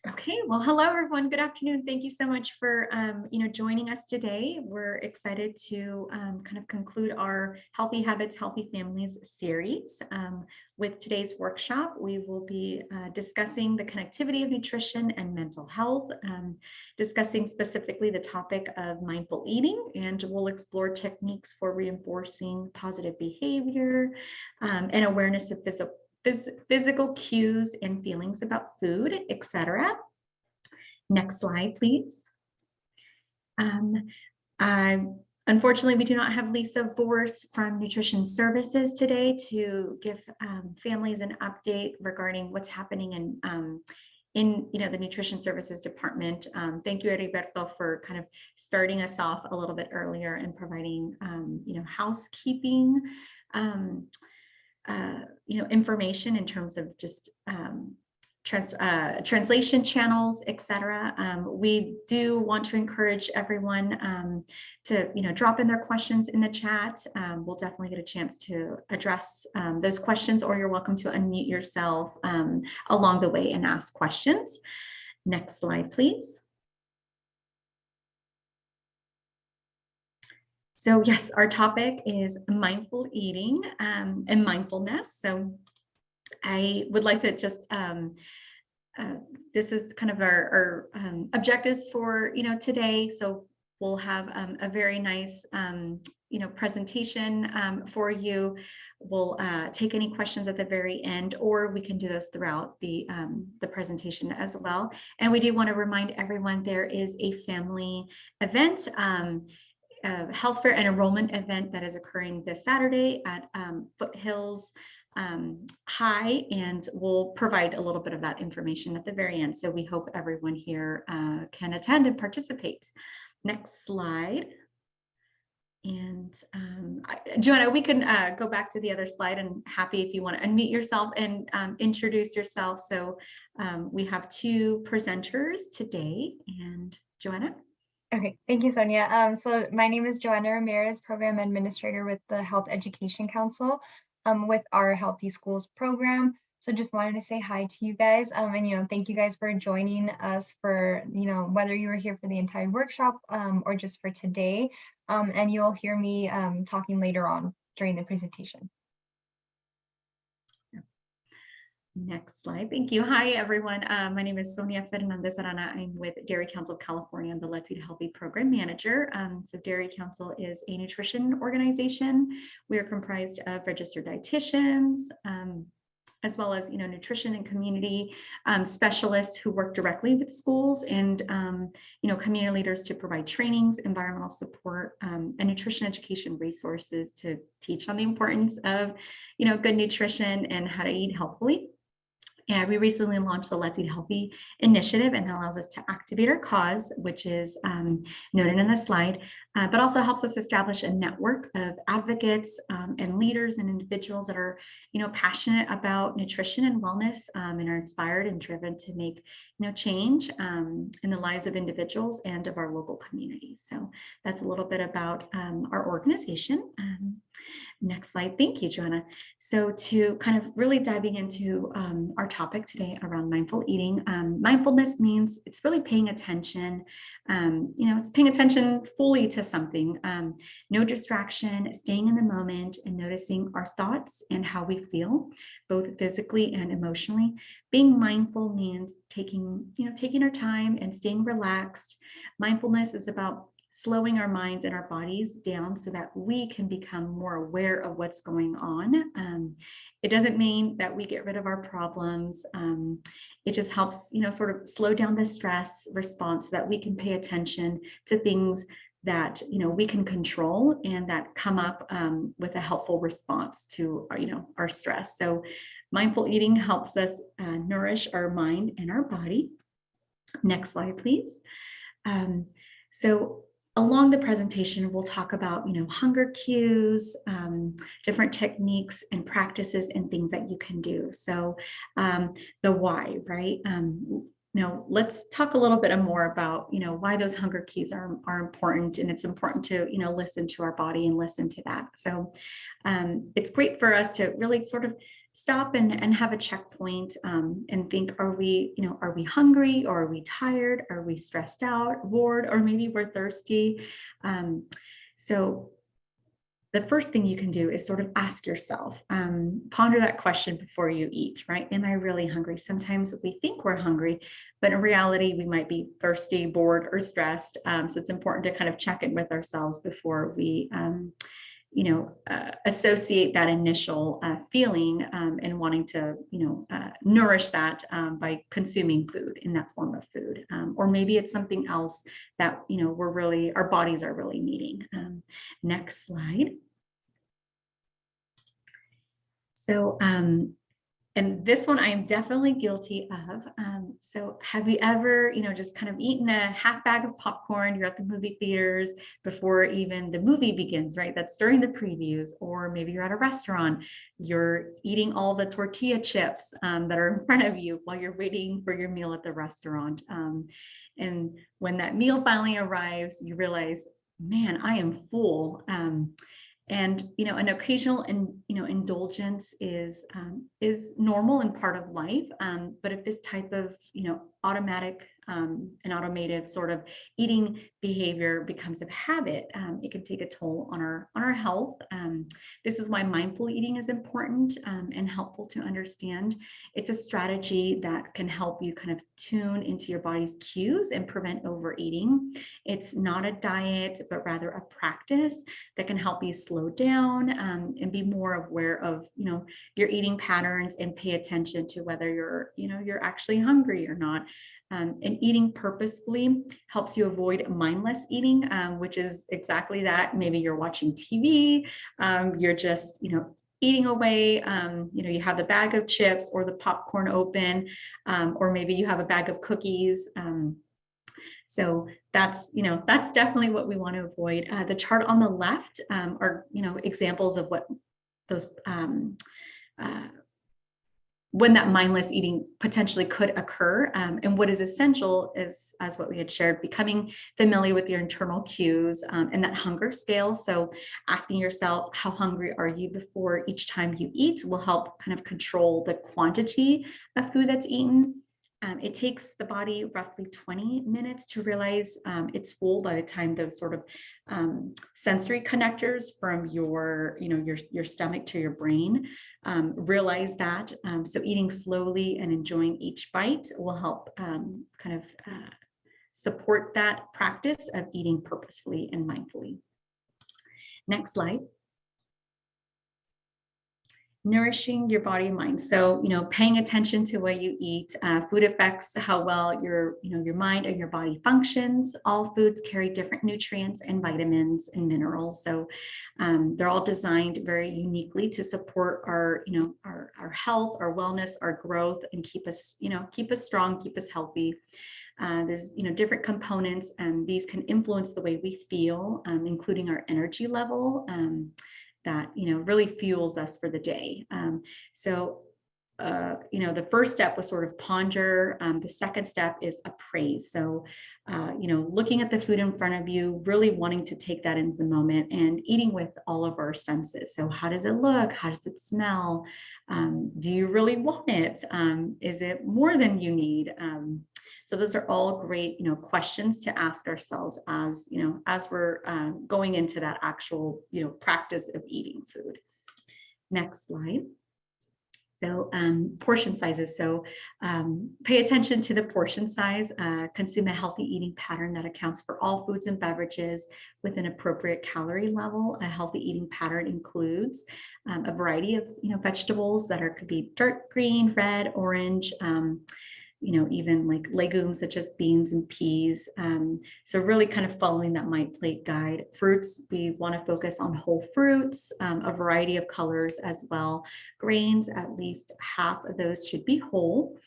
Okay, well, hello everyone. Good afternoon. Thank you so much for joining us today. We're excited to kind of conclude our Healthy Habits, Healthy Families series. With today's workshop, we will be discussing the connectivity of nutrition and mental health, discussing specifically the topic of mindful eating, and we'll explore techniques for reinforcing positive behavior and awareness of physical cues and feelings about food, etc. Next slide, please. I, unfortunately, we do not have Lisa Vorse from Nutrition Services today to give families an update regarding what's happening in the Nutrition Services Department. Thank you, Heriberto, for kind of starting us off a little bit earlier and providing housekeeping information in terms of just translation channels, etc. We do want to encourage everyone to drop in their questions in the chat. We'll definitely get a chance to address those questions, or you're welcome to unmute yourself along the way and ask questions. Next slide, please. So yes, our topic is mindful eating and mindfulness. So I would like to just, this is kind of our objectives for, today. So we'll have a very nice, presentation for you. We'll take any questions at the very end, or we can do those throughout the presentation as well. And we do want to remind everyone there is a family event, health fair and enrollment event that is occurring this Saturday at Foothills High, and we'll provide a little bit of that information at the very end. So we hope everyone here can attend and participate. Next slide. And Joanna, we can go back to the other slide, and happy if you want to unmute yourself and introduce yourself. So we have two presenters today, and Joanna. Okay, thank you, Sonia. So my name is Joanna Ramirez, Program Administrator with the Health Education Council with our Healthy Schools program. So just wanted to say hi to you guys and, thank you guys for joining us for, whether you were here for the entire workshop or just for today. And you'll hear me talking later on during the presentation. Next slide. Thank you. Hi, everyone. My name is Sonia Fernandez Arana. I'm with Dairy Council of California. I'm the Let's Eat Healthy Program Manager. So Dairy Council is a nutrition organization. We are comprised of registered dietitians, as well as nutrition and community specialists who work directly with schools and community leaders to provide trainings, environmental support, and nutrition education resources to teach on the importance of good nutrition and how to eat healthfully. And we recently launched the Let's Eat Healthy initiative, and that allows us to activate our cause, which is noted in the slide, but also helps us establish a network of advocates and leaders and individuals that are, passionate about nutrition and wellness and are inspired and driven to make, change in the lives of individuals and of our local communities. So that's a little bit about our organization. Next slide. Thank you, Joanna. So to kind of really diving into our topic today around mindful eating, mindfulness means it's really paying attention, it's paying attention fully to something, no distraction, staying in the moment and noticing our thoughts and how we feel, both physically and emotionally. Being mindful means taking our time and staying relaxed. Mindfulness is about slowing our minds and our bodies down so that we can become more aware of what's going on. It doesn't mean that we get rid of our problems. It just helps, sort of slow down the stress response so that we can pay attention to things that, we can control and that come up with a helpful response to, our stress. So mindful eating helps us nourish our mind and our body. Next slide, please. So along the presentation, we'll talk about, hunger cues, different techniques and practices and things that you can do. So the why, right? Let's talk a little bit more about, why those hunger cues are important. And it's important to, listen to our body and listen to that. So it's great for us to really sort of stop and have a checkpoint and think, are we hungry, or are we tired? Are we stressed out, bored, or maybe we're thirsty? So the first thing you can do is sort of ask yourself, ponder that question before you eat, right? Am I really hungry? Sometimes we think we're hungry, but in reality, we might be thirsty, bored, or stressed. So it's important to kind of check in with ourselves before we associate that initial feeling and wanting to, nourish that by consuming food in that form of food. Or maybe it's something else that, our bodies are really needing. Next slide. So, and this one I am definitely guilty of. So have you ever, just kind of eaten a half bag of popcorn? You're at the movie theaters before even the movie begins, right? That's during the previews. Or maybe you're at a restaurant, you're eating all the tortilla chips that are in front of you while you're waiting for your meal at the restaurant. And when that meal finally arrives, you realize, man, I am full. And an occasional indulgence is normal and part of life. But if this type of automatic and automated sort of eating behavior becomes a habit, it can take a toll on our health. This is why mindful eating is important and helpful to understand. It's a strategy that can help you kind of tune into your body's cues and prevent overeating. It's not a diet, but rather a practice that can help you slow down and be more aware of your eating patterns and pay attention to whether you're actually hungry or not. And eating purposefully helps you avoid mindless eating, which is exactly that. Maybe you're watching TV, you're just eating away. You have the bag of chips or the popcorn open, or maybe you have a bag of cookies. So that's definitely what we want to avoid. The chart on the left are examples of what those when that mindless eating potentially could occur. And what is essential is, as what we had shared, becoming familiar with your internal cues and that hunger scale. So asking yourself, how hungry are you before each time you eat will help kind of control the quantity of food that's eaten. It takes the body roughly 20 minutes to realize it's full by the time those sort of sensory connectors from your stomach to your brain realize that. So eating slowly and enjoying each bite will help support that practice of eating purposefully and mindfully. Next slide. Nourishing your body and mind. So, paying attention to what you eat. Food affects how well your mind and your body functions. All foods carry different nutrients and vitamins and minerals. So they're all designed very uniquely to support our health, our wellness, our growth, and keep us strong, keep us healthy. There's different components, and these can influence the way we feel, including our energy level. That really fuels us for the day. The first step was sort of ponder. The second step is appraise. So, looking at the food in front of you, really wanting to take that into the moment and eating with all of our senses. So how does it look? How does it smell? Do you really want it? Is it more than you need? So those are all great, questions to ask ourselves as we're going into that actual, practice of eating food. Next slide. So portion sizes. So pay attention to the portion size, consume a healthy eating pattern that accounts for all foods and beverages with an appropriate calorie level. A healthy eating pattern includes a variety of, vegetables that could be dark green, red, orange, even like legumes such as beans and peas. So really kind of following that My Plate guide. Fruits, we want to focus on whole fruits, a variety of colors as well. Grains, at least half of those should be whole.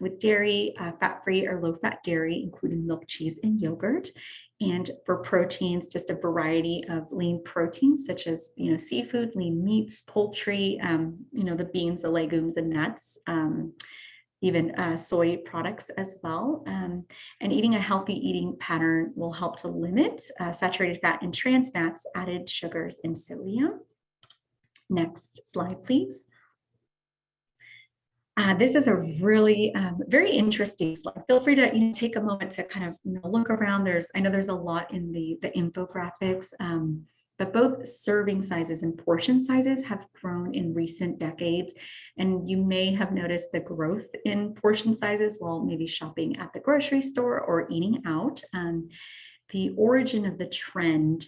With dairy, fat-free or low-fat dairy, including milk, cheese, and yogurt. And for proteins, just a variety of lean proteins, such as, seafood, lean meats, poultry, the beans, the legumes, and nuts. Even soy products as well. And eating a healthy eating pattern will help to limit saturated fat and trans fats, added sugars, and sodium. Next slide, please. This is a really very interesting slide. Feel free to take a moment to kind of look around. I know there's a lot in the infographics, but both serving sizes and portion sizes have grown in recent decades. And you may have noticed the growth in portion sizes while maybe shopping at the grocery store or eating out. The origin of the trend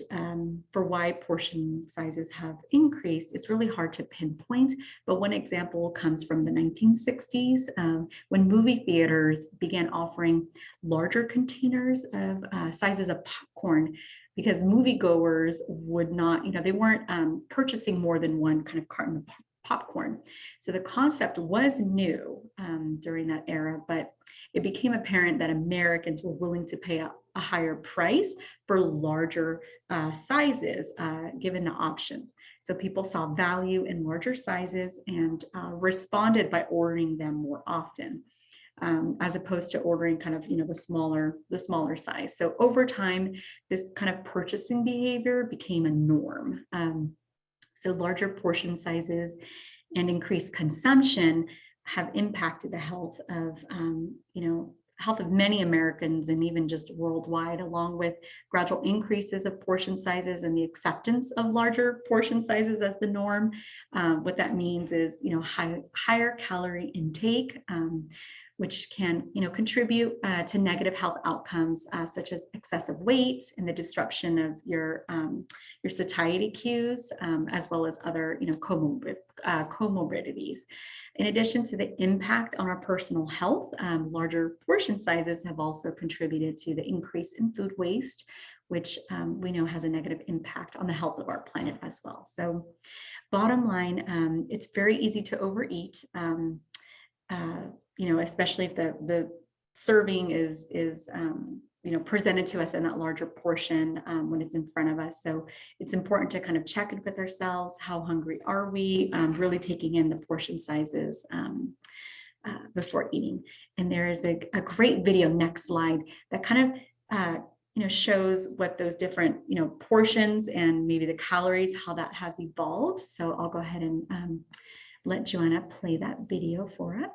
for why portion sizes have increased, it's really hard to pinpoint, but one example comes from the 1960s when movie theaters began offering larger containers of sizes of popcorn, because moviegoers would not, they weren't purchasing more than one kind of carton of popcorn. So the concept was new during that era, but it became apparent that Americans were willing to pay a higher price for larger sizes given the option. So people saw value in larger sizes and responded by ordering them more often. As opposed to ordering kind of the smaller size. So over time, this kind of purchasing behavior became a norm. So larger portion sizes and increased consumption have impacted the health of health of many Americans and even just worldwide, along with gradual increases of portion sizes and the acceptance of larger portion sizes as the norm. What that means is higher calorie intake, which can contribute to negative health outcomes such as excessive weight and the disruption of your satiety cues, as well as other comorbidities. In addition to the impact on our personal health, larger portion sizes have also contributed to the increase in food waste, which we know has a negative impact on the health of our planet as well. So bottom line, it's very easy to overeat. Especially if the serving is presented to us in that larger portion when it's in front of us. So it's important to kind of check in with ourselves. How hungry are we? Really taking in the portion sizes before eating. And there is a great video, next slide, that kind of shows what those different portions and maybe the calories, how that has evolved. So I'll go ahead and let Joanna play that video for us.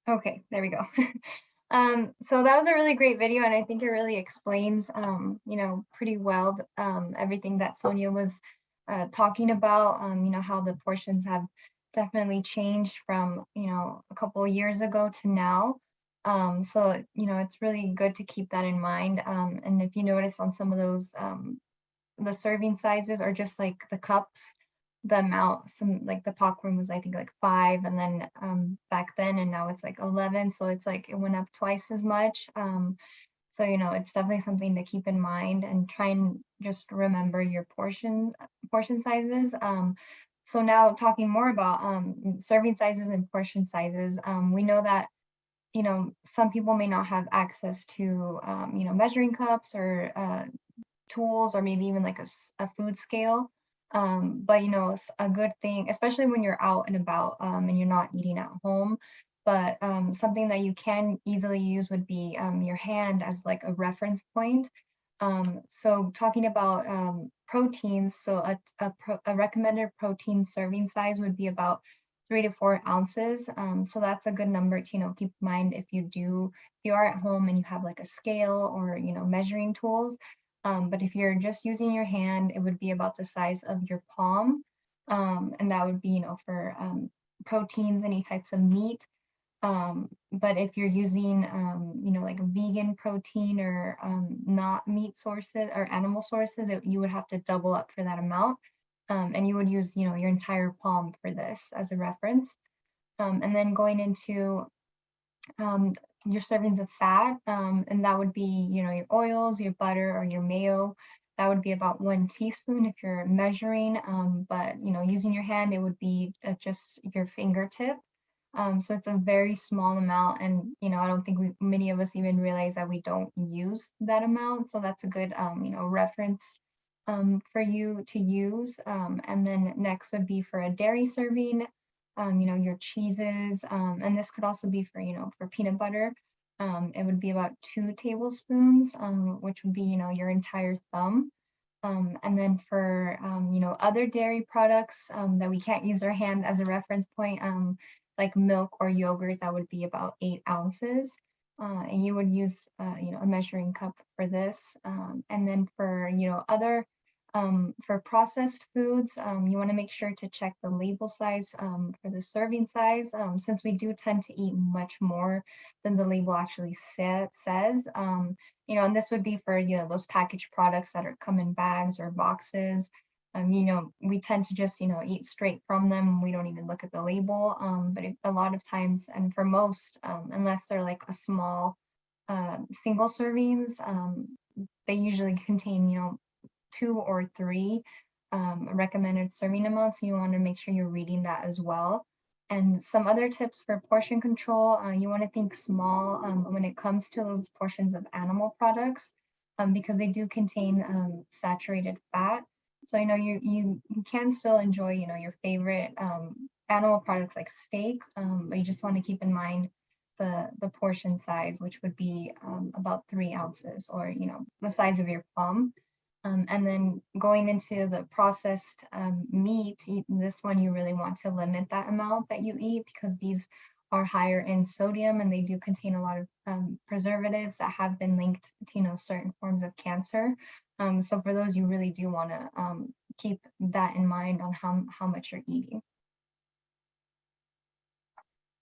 Okay, there we go. So that was a really great video, and I think it really explains, pretty well everything that Sonia was talking about. How the portions have definitely changed from a couple of years ago to now. So it's really good to keep that in mind. And if you notice on some of those, the serving sizes are just like the cups, the amount, like the popcorn was I think like 5, and then back then, and now it's like 11, so it's like it went up twice as much. So it's definitely something to keep in mind and try and just remember your portion sizes. So now talking more about serving sizes and portion sizes, we know that some people may not have access to measuring cups or tools, or maybe even like a food scale. But it's a good thing, especially when you're out and about and you're not eating at home. But something that you can easily use would be your hand as like a reference point. So talking about proteins, so a recommended protein serving size would be about 3 to 4 ounces. So that's a good number to keep in mind if you are at home and you have like a scale or measuring tools. But if you're just using your hand, it would be about the size of your palm. And that would be, for proteins, any types of meat. But if you're using, like a vegan protein or not meat sources or animal sources, you would have to double up for that amount. And you would use, your entire palm for this as a reference. And then going into your servings of fat, and that would be, your oils, your butter, or your mayo. That would be about 1 teaspoon if you're measuring, but using your hand, it would be just your fingertip. So it's a very small amount, and I don't think many of us even realize that we don't use that amount. So that's a good reference for you to use. And then next would be for a dairy serving, your cheeses, and this could also be for for peanut butter. It would be about 2 tablespoons, which would be your entire thumb. And then for other dairy products that we can't use our hand as a reference point, like milk or yogurt, that would be about 8 ounces. And you would use a measuring cup for this. And then for other for processed foods, you want to make sure to check the label size for the serving size, since we do tend to eat much more than the label actually says. And this would be for those packaged products that come in bags or boxes. We tend to just eat straight from them. We don't even look at the label. But a lot of times, and for most, unless they're like a small single servings, they usually contain 2 or 3 recommended serving amounts. So you want to make sure you're reading that as well. And some other tips for portion control, you want to think small when it comes to those portions of animal products, because they do contain saturated fat. So you can still enjoy your favorite animal products like steak, but you just want to keep in mind the portion size, which would be about 3 ounces, or the size of your palm. And then going into the processed meat, this one you really want to limit that amount that you eat, because these are higher in sodium and they do contain a lot of preservatives that have been linked to certain forms of cancer. So for those, you really do want to keep that in mind on how much you're eating.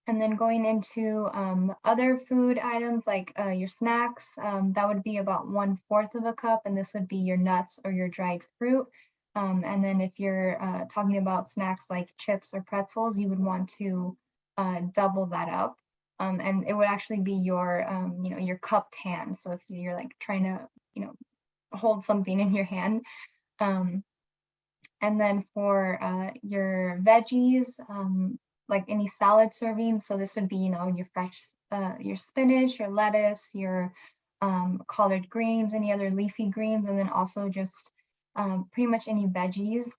And then going into other food items like your snacks, that would be about 1/4 of a cup, and this would be your nuts or your dried fruit. And then if you're talking about snacks like chips or pretzels, you would want to double that up. And it would actually be your your cupped hand. So if you're like trying to hold something in your hand. And then for your veggies, like any salad servings, so this would be, your fresh, your spinach, your lettuce, your collard greens, any other leafy greens, and then also just pretty much any veggies.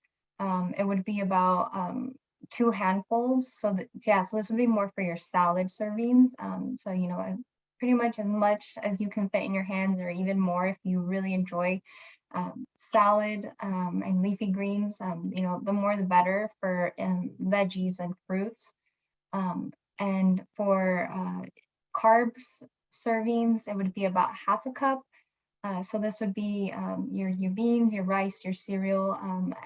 It would be about 2 handfuls. So so this would be more for your salad servings. So, pretty much as much as you can fit in your hands, or even more if you really enjoy salad and leafy greens. The more the better for veggies and fruits. And for carbs servings, it would be about 1/2 cup. So this would be your beans, your rice, your cereal,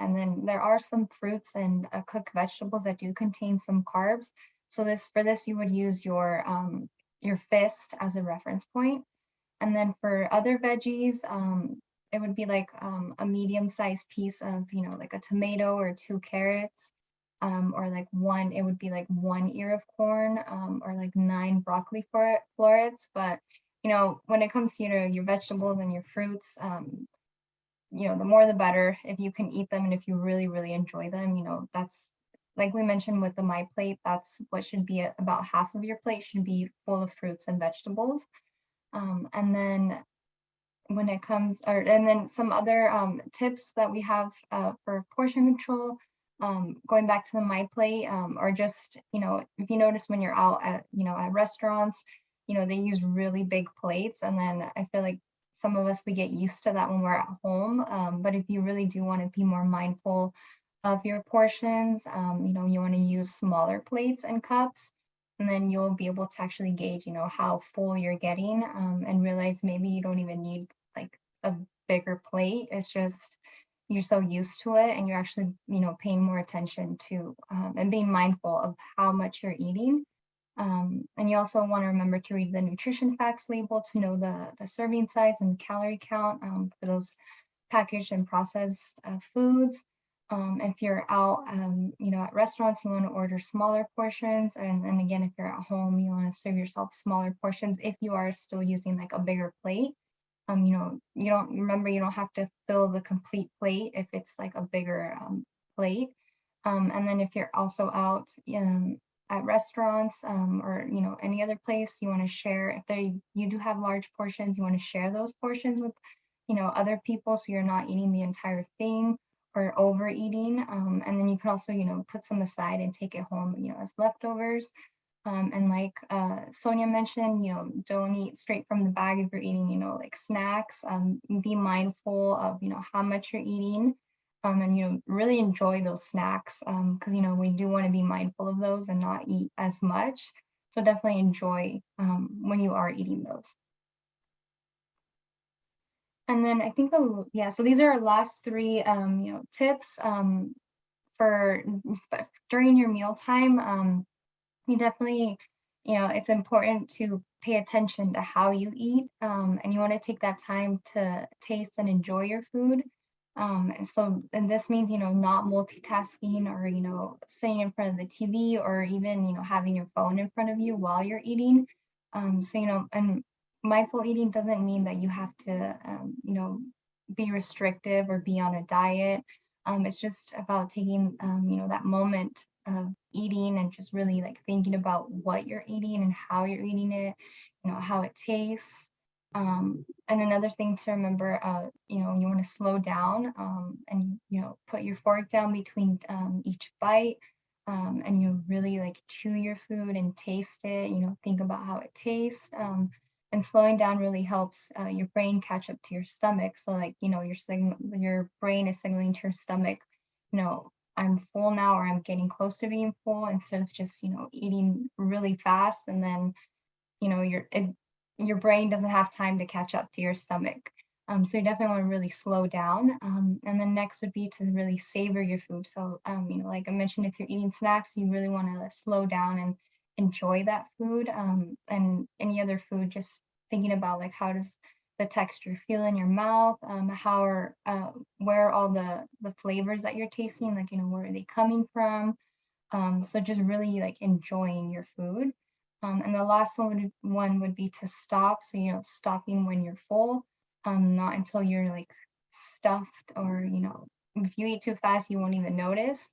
and then there are some fruits and cooked vegetables that do contain some carbs. So for this you would use your fist as a reference point. And then for other veggies, it would be like a medium-sized piece of, like a tomato or 2 carrots, or like it would be like 1 ear of corn, or like 9 broccoli florets. But, when it comes to, your vegetables and your fruits, the more the better if you can eat them, and if you really enjoy them, that's like we mentioned with the My Plate, that's what should be about half of your plate should be full of fruits and vegetables. And then when it comes, and then some other tips that we have for portion control, going back to the My Plate, or just, if you notice when you're out at restaurants, they use really big plates. And then I feel like some of us, we get used to that when we're at home. But if you really do want to be more mindful of your portions, you want to use smaller plates and cups. And then you'll be able to actually gauge, how full you're getting, and realize maybe you don't even need like a bigger plate. It's just you're so used to it, and you're actually, paying more attention to, and being mindful of how much you're eating. And you also want to remember to read the nutrition facts label to know the serving size and calorie count, for those packaged and processed foods. If you're out, at restaurants, you want to order smaller portions. And again, if you're at home, you want to serve yourself smaller portions if you are still using like a bigger plate. You don't have to fill the complete plate if it's like a bigger plate. And then if you're also out at restaurants, or any other place, you want to share, if you do have large portions, you want to share those portions with other people, so you're not eating the entire thing or overeating. And then you can also put some aside and take it home as leftovers. And like Sonia mentioned, don't eat straight from the bag if you're eating, like snacks. Be mindful of, how much you're eating, and, really enjoy those snacks, because, we do want to be mindful of those and not eat as much. So definitely enjoy when you are eating those. And then I think, so these are our last three, tips for during your mealtime. You definitely, it's important to pay attention to how you eat, and you want to take that time to taste and enjoy your food. And this means, not multitasking or, sitting in front of the TV, or even, having your phone in front of you while you're eating. And mindful eating doesn't mean that you have to, be restrictive or be on a diet. It's just about taking, that moment of eating and just really like thinking about what you're eating and how you're eating it, how it tastes. And another thing to remember, you want to slow down, and, put your fork down between each bite, and really like chew your food and taste it, think about how it tastes. And slowing down really helps your brain catch up to your stomach. So like, your brain is signaling to your stomach, I'm full now, or I'm getting close to being full, instead of just, eating really fast. And then, your brain doesn't have time to catch up to your stomach. So you definitely want to really slow down. And then next would be to really savor your food. So, like I mentioned, if you're eating snacks, you really want to slow down and enjoy that food. And any other food, just thinking about like, how does the texture feel in your mouth? Where are all the flavors that you're tasting? Like, where are they coming from? So just really like enjoying your food. And the last one would be to stop. So, stopping when you're full, not until you're like stuffed, or, if you eat too fast, you won't even notice.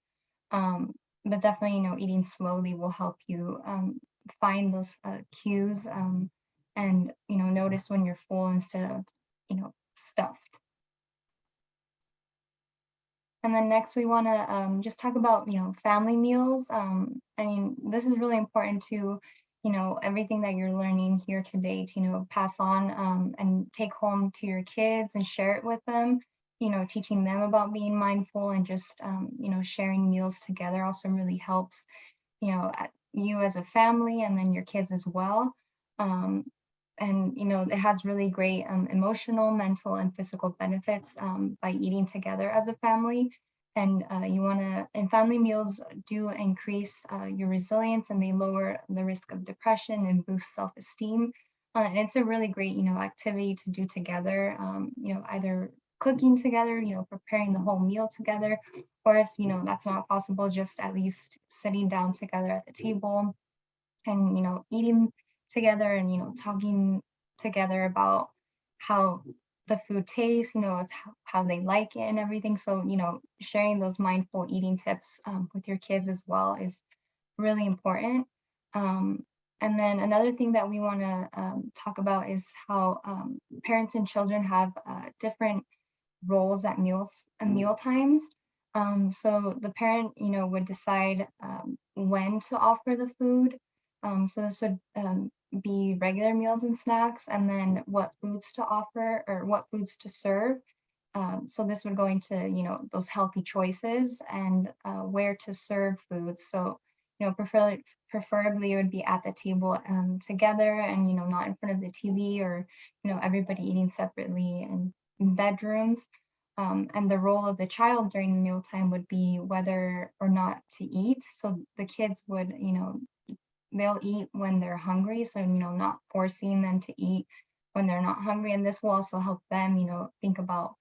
But definitely, eating slowly will help you find those cues, and, notice when you're full instead of, stuffed. And then next we want to just talk about, family meals. I mean, this is really important to, everything that you're learning here today to, pass on, and take home to your kids and share it with them, teaching them about being mindful, and just, sharing meals together also really helps, you as a family, and then your kids as well. And, it has really great emotional, mental, and physical benefits by eating together as a family. And and family meals do increase your resilience, and they lower the risk of depression and boost self-esteem. And it's a really great, activity to do together, either cooking together, preparing the whole meal together, or if, that's not possible, just at least sitting down together at the table and, eating together, and, talking together about how the food tastes, of how they like it and everything. So, sharing those mindful eating tips with your kids as well is really important. Um, and then another thing that we want to talk about is how parents and children have different roles at meal times. So the parent, would decide when to offer the food. So this would be regular meals and snacks, and then what foods to offer or what foods to serve. So this would go into, those healthy choices and where to serve foods. So, preferably it would be at the table together and, not in front of the TV or, everybody eating separately in bedrooms. And the role of the child during mealtime would be whether or not to eat. So the kids would, they'll eat when they're hungry. So, not forcing them to eat when they're not hungry. And this will also help them, think about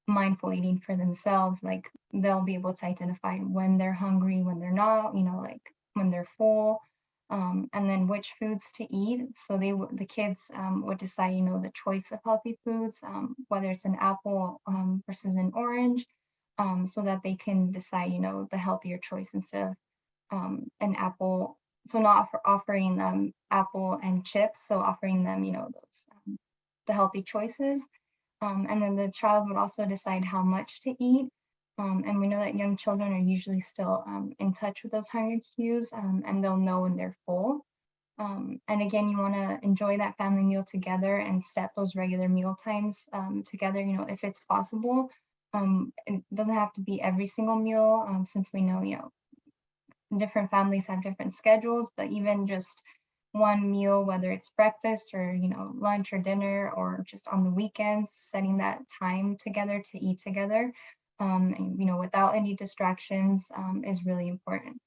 mindful eating for themselves. Like they'll be able to identify when they're hungry, when they're not, like when they're full, and then which foods to eat. So the kids would decide, the choice of healthy foods, whether it's an apple versus an orange, so that they can decide, the healthier choice instead of an apple. So not offering them apple and chips, so offering them, those the healthy choices. And then the child would also decide how much to eat. And we know that young children are usually still in touch with those hunger cues, and they'll know when they're full. And again, you want to enjoy that family meal together and set those regular meal times together, if it's possible. It doesn't have to be every single meal, since we know, different families have different schedules, but even just one meal, whether it's breakfast or, lunch or dinner, or just on the weekends, setting that time together to eat together, and, without any distractions, is really important.